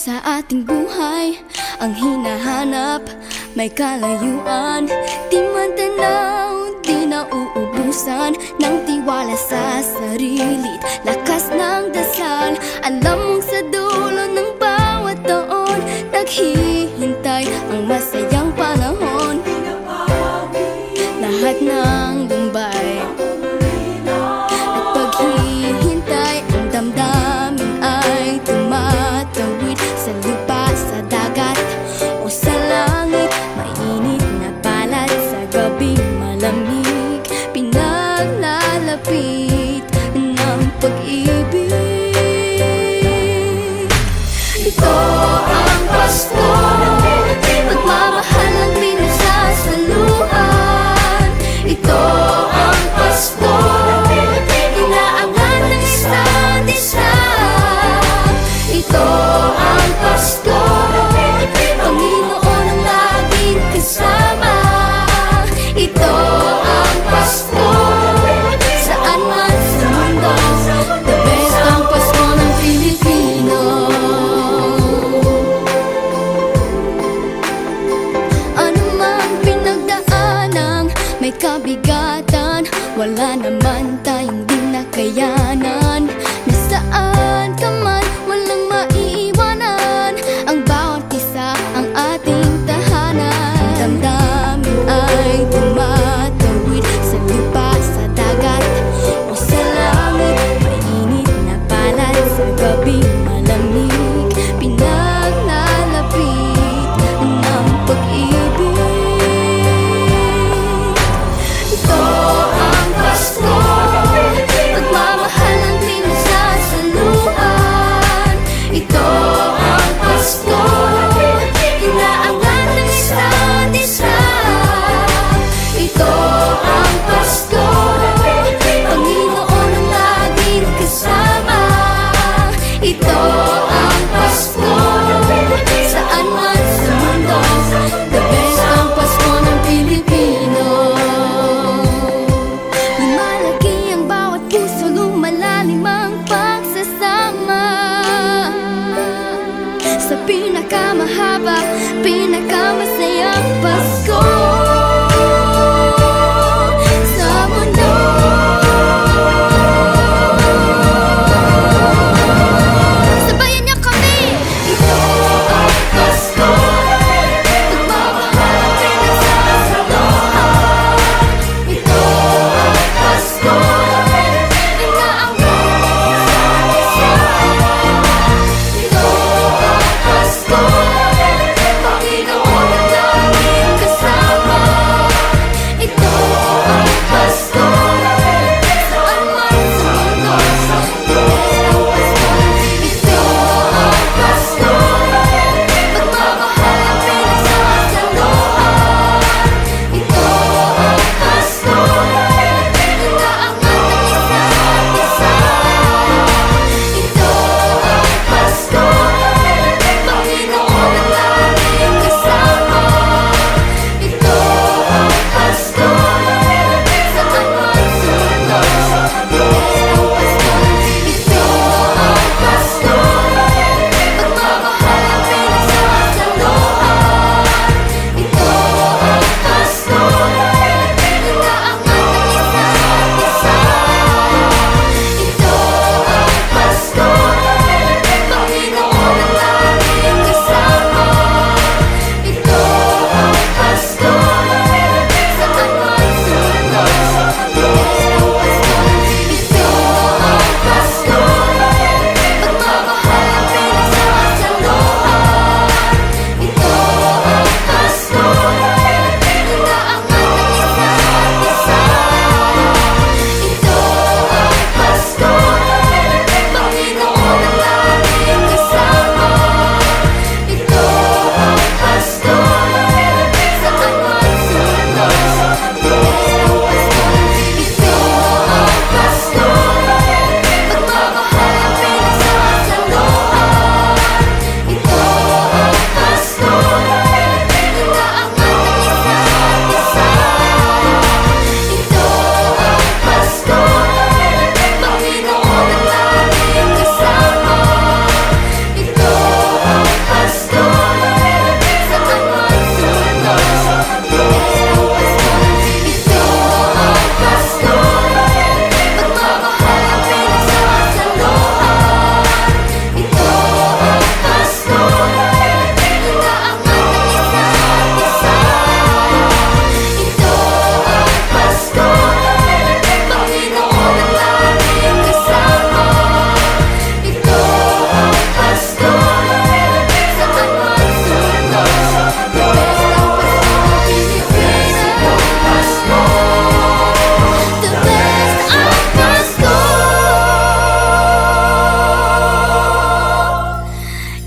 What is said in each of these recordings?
sa ating buhay ang hinahanap, may kalayuan, di man tanaw, di nauubusan ng tiwala sa sarili't lakas ng dasal. Alam mong sa dulo ng bawat taon naghihintay ang masayang panahon. Lahat ng lumbay at paghihintay, ang damdamin ay tumatawid sa lupa, sa dagat o sa langit. Mainit na palad sa gabing malamig, pinaglalapit ng pag-ibig. Ito ang Pasko, pagmamahal ang pinagsasaluhan. Ito ang Pasko, inaangat ng isa't isa. Ito ang Pasko, Panginoon ang laging kasama. Ito ang Pasko, saan man sa mundo, the best ang Pasko ng Pilipino. Ano mang pinagdaanang may kabigatan, wala naman tayong di nakayanan. Nasaan ka man, walang maiiwanan, ang bawat isa ang ating tahanan. Damdamin ay tumatawid sa lupa, sa dagat o sa langit. Mainit na palad sa gabing malamig, pinaglalapit ng pag-ibig. Ito ang Pasko, pagmamahal ang pinagsasaluhan. Ito ang Pasko, inaangat ng isa't isa. Ito ang Pasko, Panginoon ang laging kasama. Ito ang Pasko, saan man sa mundo, the best ang Pasko ng Pilipino. Lumalaki ang bawat puso, lumalalim ang pagsasama sa pinakamahaba, pinakamasayang Pasko sa mundo. Sabayan niyo kami! Ito ang Pasko, pagmamahal ang pinagsasaluhan. Ito ang Pasko, inaangat ng isa't isa. Ito ang Pasko, Panginoon ang laging kasama.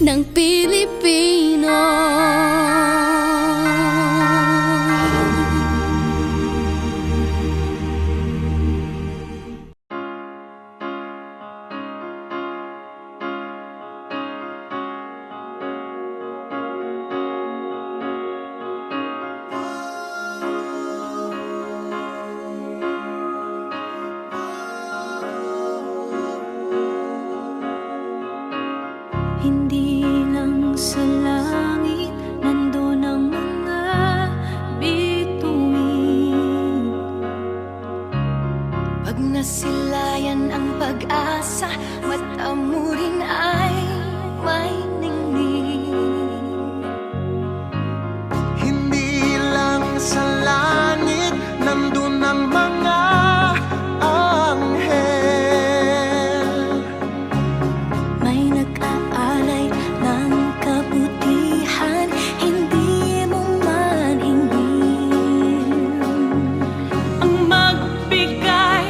ng Pilipino. Hindi lang sa langit nandun ang mga bituin. Pag nasilayan ang pag-asa, mata mo rin ay may ningning. Hindi lang sa langit nandun ang mga anghel. May nag-aalay ng kabutihan, hindi mo man hingin. Ang magbigay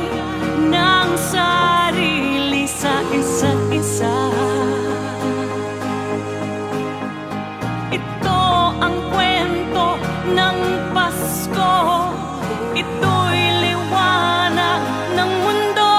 ng sarili sa isa't isa. Ito ang kwento ng Pasko. Ito'y liwanag ng mundo.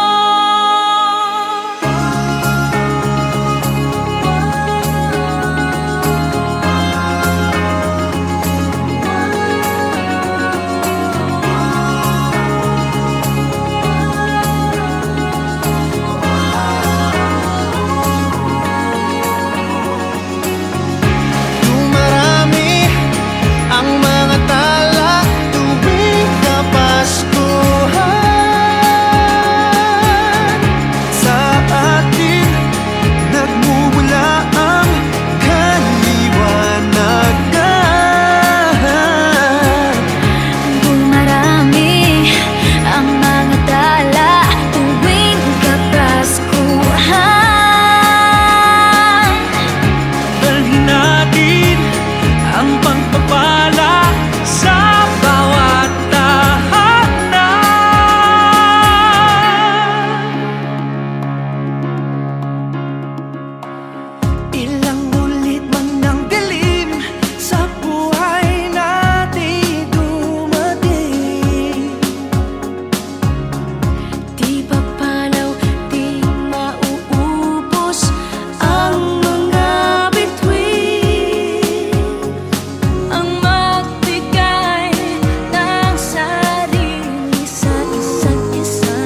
Dumarami ang mga tala tuwing Kapaskuhan. Sa atin nagmumula ang kaliwanagan. Dumarami ang mga tala tuwing Kapaskuhan. Dalhin natin ang pagpapala sa bawat tahanan. Ilang ulit man ng dilim sa buhay natin dumating. Di papalaw, di mauubos ang mga bituin. Ang magbigay ng sarili sa isa't isa.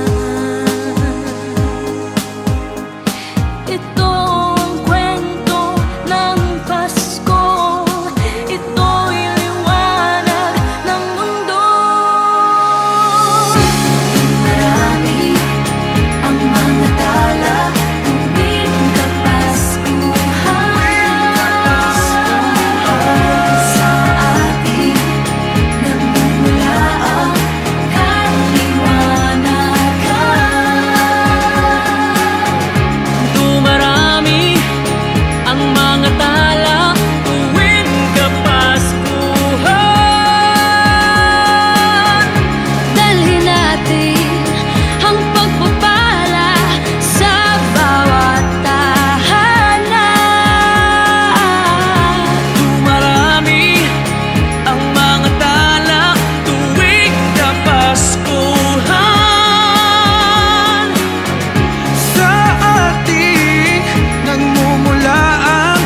Ito ang kwento ng Pasko. Ito'y liwanag ng mundo. Marami ang mga tala tuwing Kapaskuhan. Sa atin nagmumula ang kaliwanagan. Dumarami ang mga tala tuwing Kapaskuhan. Dalhin natin ang pagpapala sa bawat tahanan. Dumarami ang mga tala tuwing Kapaskuhan. Sa ating nagmumula ang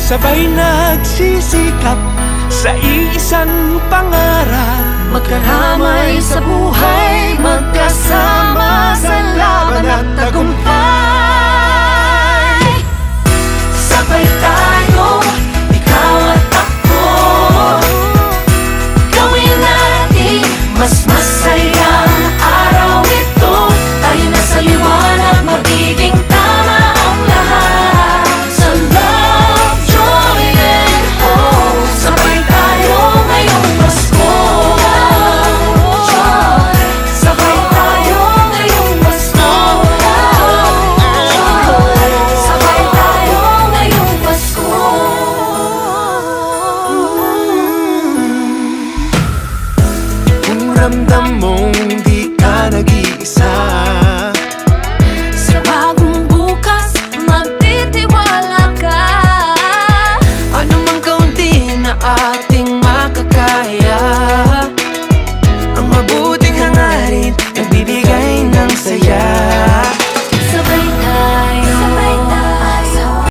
sabay nagsisikap sa iisang pangarap. Magkaramay sa buhay, magkasama sa laban at tagumpay. Sabay tayo, ikaw at ako, gawin natin mas masayang araw ito. Tayo na sa liwanag, magiging tama ang lahat. Sa love, joy, and hope, sabay tayo ngayong Pasko. Sabay tayo ngayong Pasko. Sabay tayo ngayong Pasko. Kung ramdam mo